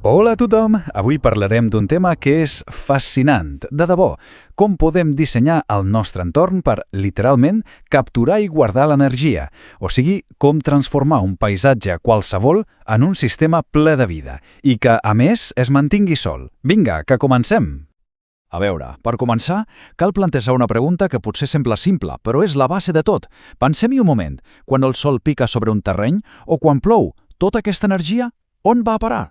Hola a tothom! Avui parlarem d'un tema que és fascinant, de debò. Com podem dissenyar el nostre entorn per, literalment, capturar i guardar l'energia, o sigui, com transformar un paisatge qualsevol en un sistema ple de vida, i que, a més, es mantingui sol. Vinga, que comencem! A veure, per començar, cal plantejar una pregunta que potser sembla simple, però és la base de tot. Pensem-hi un moment, quan el sol pica sobre un terreny o quan plou, tota aquesta energia, on va a parar?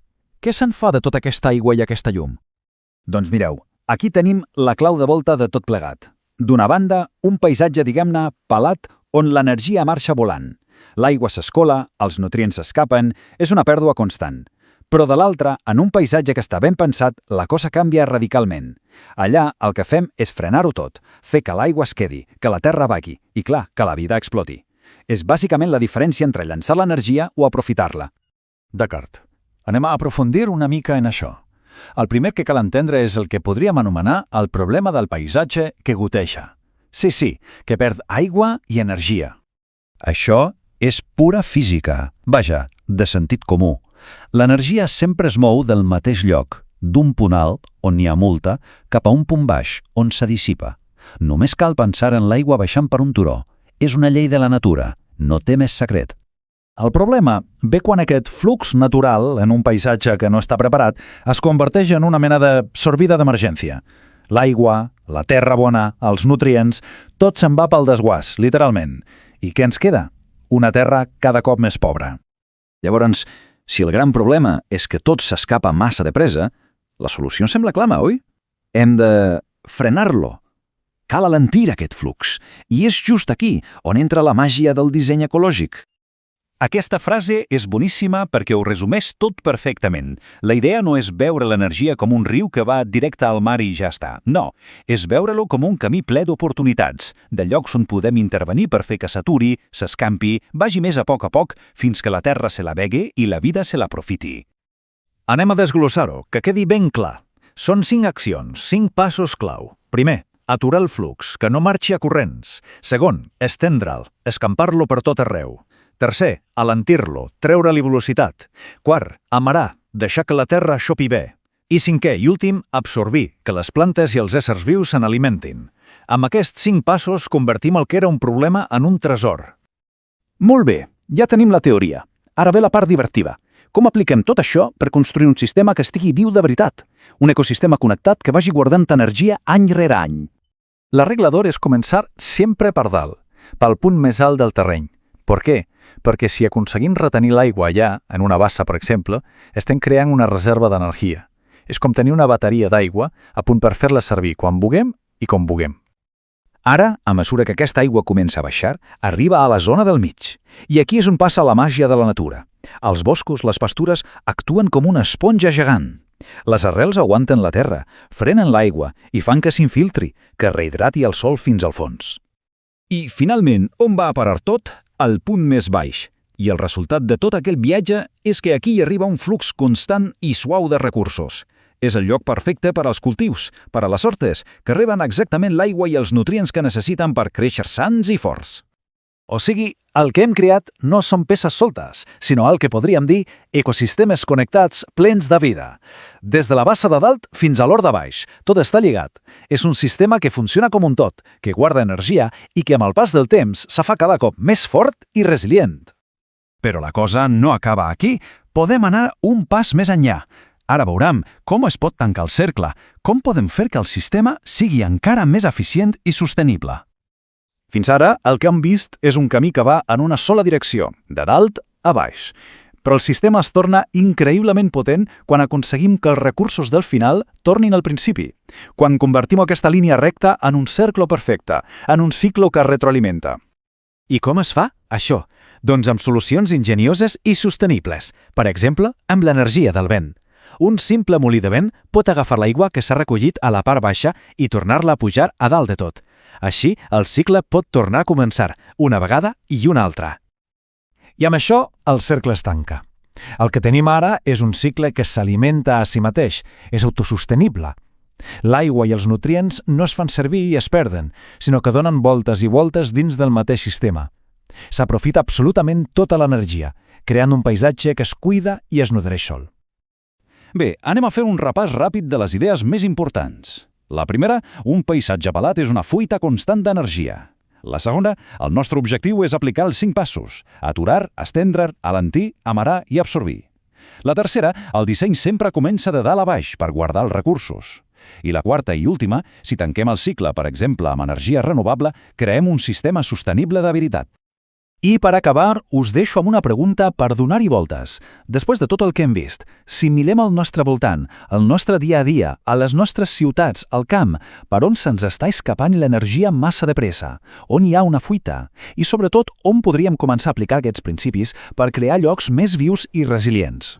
Què se'n fa de tota aquesta aigua i aquesta llum? Doncs mireu, aquí tenim la clau de volta de tot plegat. D'una banda, un paisatge, diguem-ne, pelat, on l'energia marxa volant. L'aigua s'escola, els nutrients s'escapen, és una pèrdua constant. Però de l'altra, en un paisatge que està ben pensat, la cosa canvia radicalment. Allà el que fem és frenar-ho tot, fer que l'aigua es quedi, que la terra vagui i, clar, que la vida exploti. És bàsicament la diferència entre llançar l'energia o aprofitar-la. D'acord. Anem a aprofundir una mica en això. El primer que cal entendre és el que podríem anomenar el problema del paisatge que goteja. Sí, que perd aigua i energia. Això és pura física, vaja, de sentit comú. L'energia sempre es mou del mateix lloc, d'un punt alt, on hi ha molta, cap a un punt baix, on se dissipa. Només cal pensar en l'aigua baixant per un turó. És una llei de la natura, no té més secret. El problema ve quan aquest flux natural, en un paisatge que no està preparat, es converteix en una mena de sorbida d'emergència. L'aigua, la terra bona, els nutrients, tot se'n va pel desguàs, literalment. I què ens queda? Una terra cada cop més pobra. Llavors, si el gran problema és que tot s'escapa massa de pressa, la solució sembla clara, oi? Hem de frenar-lo. Cal alentir aquest flux. I és just aquí on entra la màgia del disseny ecològic. Aquesta frase és boníssima perquè ho resumeix tot perfectament. La idea no és veure l'energia com un riu que va directe al mar i ja està. No, és veure-lo com un camí ple d'oportunitats, de llocs on podem intervenir per fer que s'aturi, s'escampi, vagi més a poc, fins que la terra se la begui i la vida se l'aprofiti. Anem a desglossar-ho, que quedi ben clar. Són 5 accions, 5 passos clau. Primer, aturar el flux, que no marxi a corrents. Segon, estendre'l, escampar-lo per tot arreu. Tercer, alentir-lo, treure-li velocitat. Quart, amarar, deixar que la terra xopi bé. I cinquè i últim, absorbir, que les plantes i els éssers vius se n'alimentin. Amb aquests 5 passos convertim el que era un problema en un tresor. Molt bé, ja tenim la teoria. Ara ve la part divertida. Com apliquem tot això per construir un sistema que estigui viu de veritat? Un ecosistema connectat que vagi guardant energia any rere any. La regla d'or és començar sempre per dalt, pel punt més alt del terreny. Per què? Perquè si aconseguim retenir l'aigua allà, en una bassa, per exemple, estem creant una reserva d'energia. És com tenir una bateria d'aigua a punt per fer-la servir quan vulguem i com vulguem. Ara, a mesura que aquesta aigua comença a baixar, arriba a la zona del mig. I aquí és on passa la màgia de la natura. Els boscos, les pastures, actuen com una esponja gegant. Les arrels aguanten la terra, frenen l'aigua i fan que s'infiltri, que rehidrati el sòl fins al fons. I, finalment, on va a parar tot? Al punt més baix. I el resultat de tot aquell viatge és que aquí hi arriba un flux constant i suau de recursos. És el lloc perfecte per als cultius, per a les hortes, que reben exactament l'aigua i els nutrients que necessiten per créixer sans i forts. O sigui, el que hem creat no són peces soltes, sinó el que podríem dir ecosistemes connectats plens de vida. Des de la bassa de dalt fins a l'hort de baix, tot està lligat. És un sistema que funciona com un tot, que guarda energia i que amb el pas del temps se fa cada cop més fort i resilient. Però la cosa no acaba aquí. Podem anar un pas més enllà. Ara veurem com es pot tancar el cercle, com podem fer que el sistema sigui encara més eficient i sostenible. Fins ara, el que hem vist és un camí que va en una sola direcció, de dalt a baix. Però el sistema es torna increïblement potent quan aconseguim que els recursos del final tornin al principi, quan convertim aquesta línia recta en un cercle perfecte, en un cicle que es retroalimenta. I com es fa, això? Doncs amb solucions ingenioses i sostenibles, per exemple, amb l'energia del vent. Un simple molí de vent pot agafar l'aigua que s'ha recollit a la part baixa i tornar-la a pujar a dalt de tot. Així, el cicle pot tornar a començar, una vegada i una altra. I amb això, el cercle es tanca. El que tenim ara és un cicle que s'alimenta a si mateix, és autosostenible. L'aigua i els nutrients no es fan servir i es perden, sinó que donen voltes i voltes dins del mateix sistema. S'aprofita absolutament tota l'energia, creant un paisatge que es cuida i es nodreix sol. Bé, anem a fer un repàs ràpid de les idees més importants. La primera, un paisatge pelat és una fuita constant d'energia. La segona, el nostre objectiu és aplicar els 5 passos: aturar, estendre, alentir, amarar i absorbir. La tercera, el disseny sempre comença de dalt a baix per guardar els recursos. I la quarta i última, si tanquem el cicle, per exemple, amb energia renovable, creem un sistema sostenible de veritat. I per acabar, us deixo amb una pregunta per donar-hi voltes. Després de tot el que hem vist, si mirem al nostre voltant, al nostre dia a dia, a les nostres ciutats, al camp, per on se'ns està escapant l'energia massa de pressa? On hi ha una fuita? I sobretot, on podríem començar a aplicar aquests principis per crear llocs més vius i resilients?